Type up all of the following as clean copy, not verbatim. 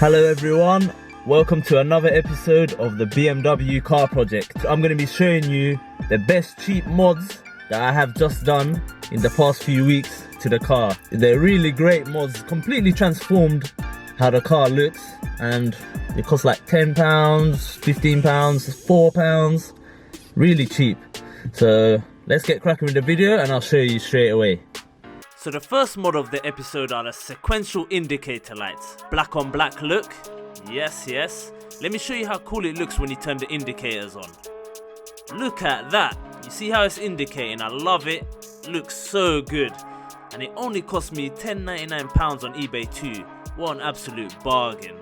Hello everyone, welcome to another episode of the BMW car project. I'm going to be showing you the best cheap mods that I have just done in the past few weeks to the car. They're really great mods, completely transformed how the car looks, and it costs like £10, £15, £4, really cheap. So let's get cracking with the video and I'll show you straight away. So the first mod of the episode are the sequential indicator lights. Black on black look. Yes. Let me show you how cool it looks when you turn the indicators on. Look at that. You see how it's indicating? I love it. Looks so good. And it only cost me £10.99 on eBay too. What an absolute bargain.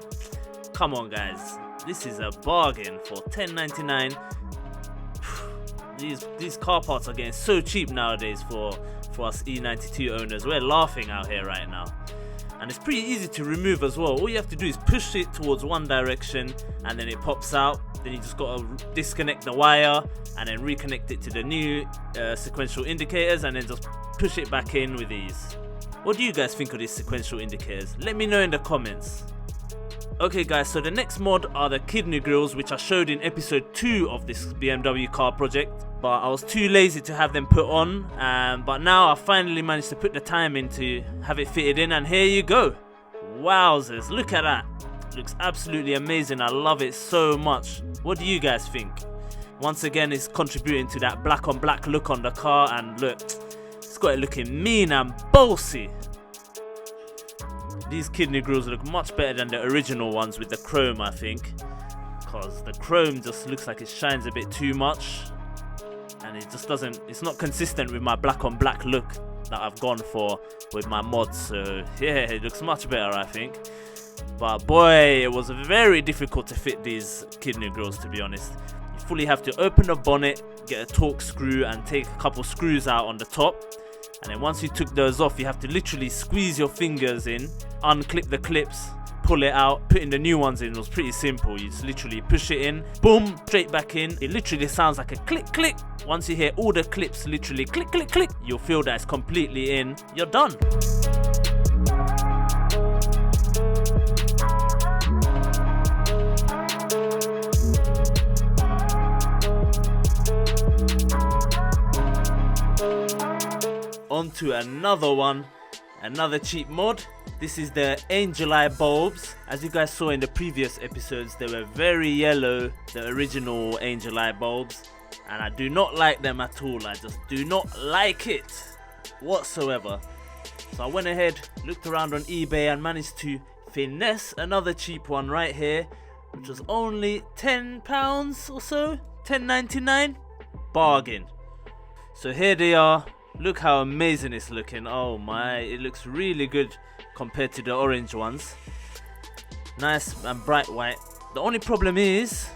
Come on guys. This is a bargain for £10.99. These car parts are getting so cheap nowadays for us E92 owners. We're laughing out here right now. And it's pretty easy to remove as well. All you have to do is push it towards one direction and then it pops out. Then you just gotta disconnect the wire and then reconnect it to the new sequential indicators and then just push it back in with ease. What do you guys think of these sequential indicators? Let me know in the comments. Okay guys, so the next mod are the kidney grills, which I showed in episode 2 of this BMW car project, but I was too lazy to have them put on, but now I finally managed to put the time in to have it fitted in, and here you go. Wowzers, look at that. Looks absolutely amazing. I love it so much. What do you guys think? Once again, it's contributing to that black on black look on the car, and look, it's got it looking mean and bossy. These kidney grills look much better than the original ones with the chrome, I think, because the chrome just looks like it shines a bit too much and it just doesn't, it's not consistent with my black on black look that I've gone for with my mods. So yeah, it looks much better, I think. But boy, it was very difficult to fit these kidney grills, to be honest. You fully have to open the bonnet, get a Torx screw and take a couple screws out on the top. And then once you took those off, you have to literally squeeze your fingers in, unclip the clips, pull it out, putting the new ones in. It was pretty simple. You just literally push it in, boom, straight back in. It literally sounds like a click, click. Once you hear all the clips literally click, click, click, you'll feel that it's completely in. You're done. On to another one, another cheap mod. This is the Angel Eye bulbs. As you guys saw in the previous episodes, they were very yellow, the original Angel Eye bulbs, and I do not like them at all. I just do not like it whatsoever. So I went ahead, looked around on eBay and managed to finesse another cheap one right here, which was only £10 or so, £10.99, bargain. So here they are. Look how amazing it's looking. Oh my, it looks really good compared to the orange ones. Nice and bright white. The only problem is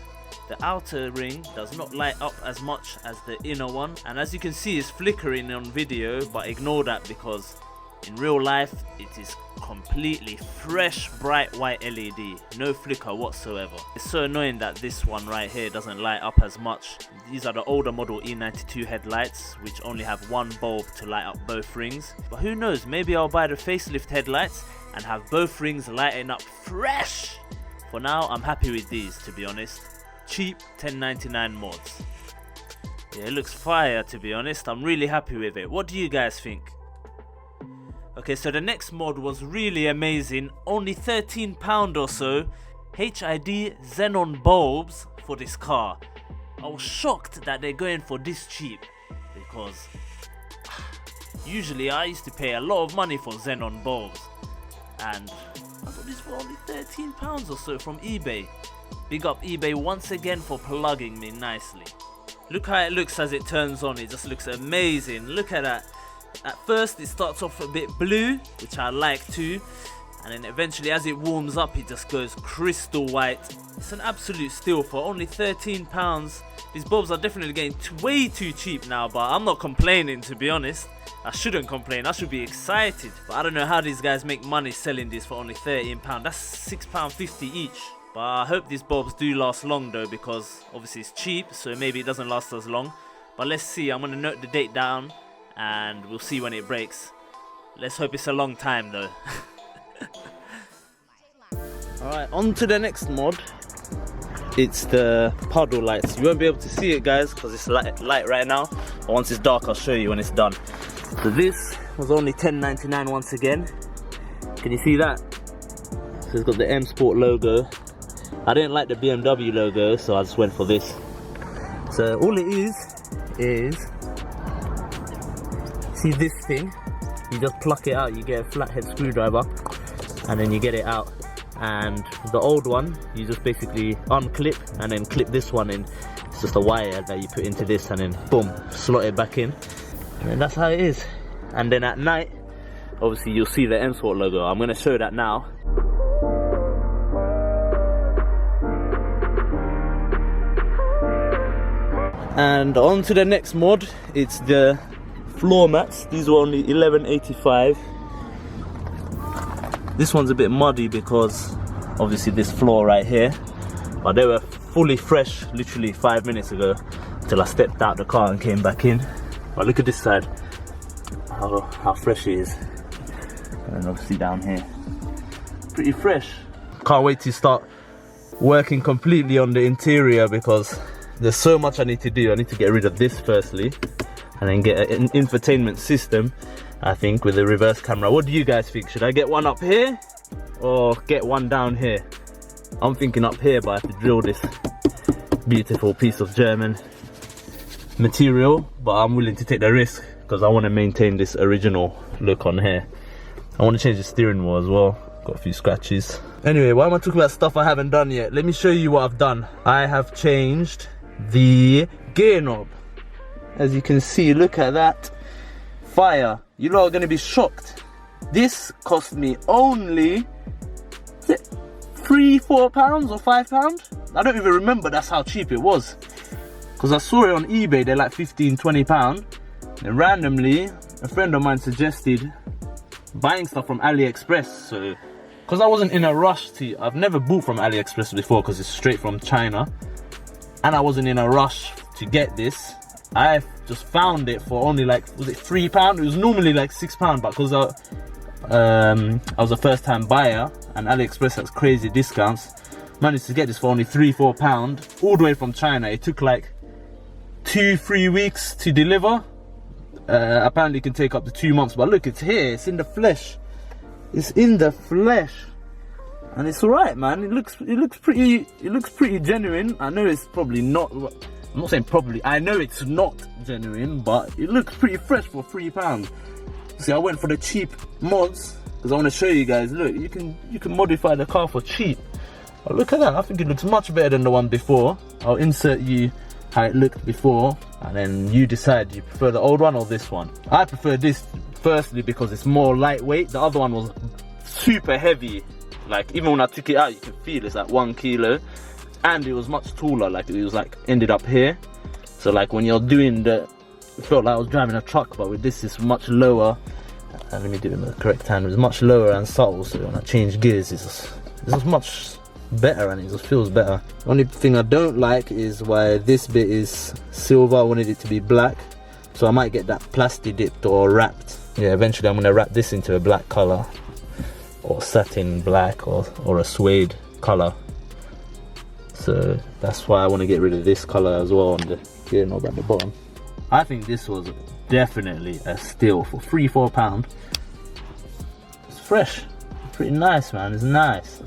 the outer ring does not light up as much as the inner one, and as you can see, it's flickering on video, but ignore that because in real life it is completely fresh bright white LED, no flicker whatsoever. It's so annoying that this one right here doesn't light up as much. These are the older model E92 headlights, which only have one bulb to light up both rings, but who knows, maybe I'll buy the facelift headlights and have both rings lighting up fresh. For now, I'm happy with these, to be honest. Cheap £10.99 mods. Yeah, it looks fire, to be honest. I'm really happy with it. What do you guys think? Okay, so the next mod was really amazing, only £13 or so. HID xenon bulbs for this car. I was shocked that they're going for this cheap, because usually I used to pay a lot of money for xenon bulbs, and I got this for only £13 or so from eBay. Big up eBay once again for plugging me nicely. Look how it looks as it turns on, it just looks amazing. Look at that. At first it starts off a bit blue, which I like too, and then eventually as it warms up it just goes crystal white. It's an absolute steal for only £13. These bulbs are definitely getting way too cheap now, but I'm not complaining, to be honest. I shouldn't complain, I should be excited, but I don't know how these guys make money selling this for only £13. That's £6.50 each. But I hope these bulbs do last long though, because obviously it's cheap, so maybe it doesn't last as long. But let's see, I'm going to note the date down and we'll see when it breaks. Let's hope it's a long time though. Alright, on to the next mod. It's the puddle lights. You won't be able to see it, guys, because it's light right now. But once it's dark, I'll show you when it's done. So this was only $10.99 once again. Can you see that? So it's got the M Sport logo. I didn't like the BMW logo, so I just went for this. So all it is see this thing? You just pluck it out, you get a flathead screwdriver, and then you get it out. And the old one, you just basically unclip and then clip this one in. It's just a wire that you put into this and then boom, slot it back in. And then that's how it is. And then at night, obviously you'll see the M Sport logo. I'm going to show that now. And on to the next mod. It's the floor mats. These were only $11.85. This one's a bit muddy because obviously this floor right here, but they were fully fresh literally 5 minutes ago until I stepped out the car and came back in. But look at this side, how fresh it is. And then obviously down here, pretty fresh. Can't wait to start working completely on the interior because there's so much I need to do. I need to get rid of this firstly and then get an infotainment system, I think, with a reverse camera. What do you guys think? Should I get one up here or get one down here? I'm thinking up here, but I have to drill this beautiful piece of German material, but I'm willing to take the risk because I want to maintain this original look on here. I want to change the steering wheel as well. Got a few scratches. Anyway, why am I talking about stuff I haven't done yet? Let me show you what I've done. I have changed the gear knob. As you can see, look at that. Fire. You lot are going to be shocked. This cost me only, is it £3, £4 or £5? I don't even remember, that's how cheap it was. Because I saw it on eBay, they're like £15, £20. And randomly, a friend of mine suggested buying stuff from AliExpress. So, because I wasn't in a rush to, I've never bought from AliExpress before because it's straight from China. And I wasn't in a rush to get this. I just found it for only like, was it £3? It was normally like £6, but because I was a first time buyer and AliExpress has crazy discounts, managed to get this for only £3, £4 all the way from China. It took like 2-3 weeks to deliver. Apparently it can take up to 2 months, but look, it's here, it's in the flesh. It's in the flesh. And it's alright, man. It looks pretty genuine. I know it's probably not, I'm not saying probably, I know it's not genuine, but it looks pretty fresh for £3. See, I went for the cheap mods because I want to show you guys. Look, you can modify the car for cheap. But look at that. I think it looks much better than the one before. I'll insert you how it looked before, and then you decide you prefer the old one or this one. I prefer this firstly because it's more lightweight. The other one was super heavy. Like even when I took it out, you can feel it's like 1 kilo. And it was much taller, like it was like ended up here. So like when you're doing the, it felt like I was driving a truck, but with this it's much lower. Let me do it in the correct hand. It's much lower and subtle, so when I change gears it's just much better and it just feels better. Only thing I don't like is why this bit is silver. I wanted it to be black, so I might get that plasti dipped or wrapped. Yeah, eventually I'm gonna wrap this into a black color or satin black or a suede color. So that's why I want to get rid of this color as well on the gear knob at the bottom. I think this was definitely a steal for £3, £4. It's fresh, pretty nice, man. It's nice.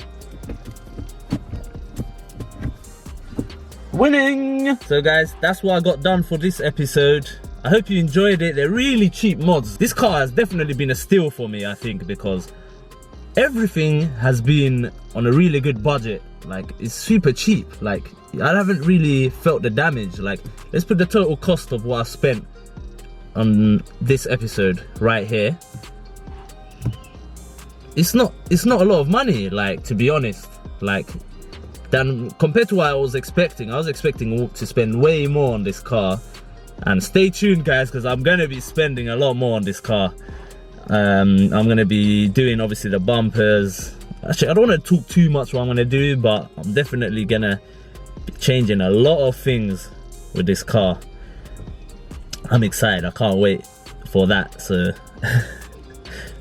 Winning! So guys, that's what I got done for this episode. I hope you enjoyed it. They're really cheap mods. This car has definitely been a steal for me, I think, because everything has been on a really good budget. Like, it's super cheap. Like, I haven't really felt the damage. Like, let's put the total cost of what I spent on this episode right here. It's not a lot of money, like, to be honest. Like, than compared to what I was expecting to spend way more on this car. And stay tuned, guys, because I'm gonna be spending a lot more on this car. I'm gonna be doing obviously the bumpers. Actually, I don't want to talk too much what I'm gonna do, but I'm definitely gonna be changing a lot of things with this car. I'm excited. I can't wait for that. So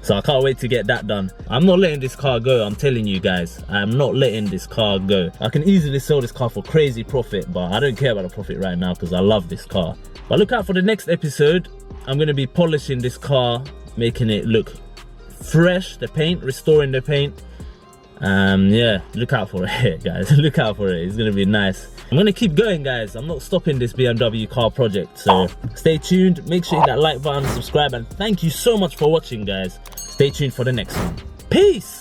So I can't wait to get that done. I'm not letting this car go, I'm telling you guys. I'm not letting this car go. I can easily sell this car for crazy profit, but I don't care about the profit right now because I love this car. But look out for the next episode. I'm going to be polishing this car, making it look fresh, the paint, restoring the paint. Yeah, look out for it, guys. Look out for it. It's going to be nice. I'm going to keep going, guys. I'm not stopping this BMW car project. So stay tuned. Make sure you hit that like button, subscribe, and thank you so much for watching, guys. Stay tuned for the next one. Peace.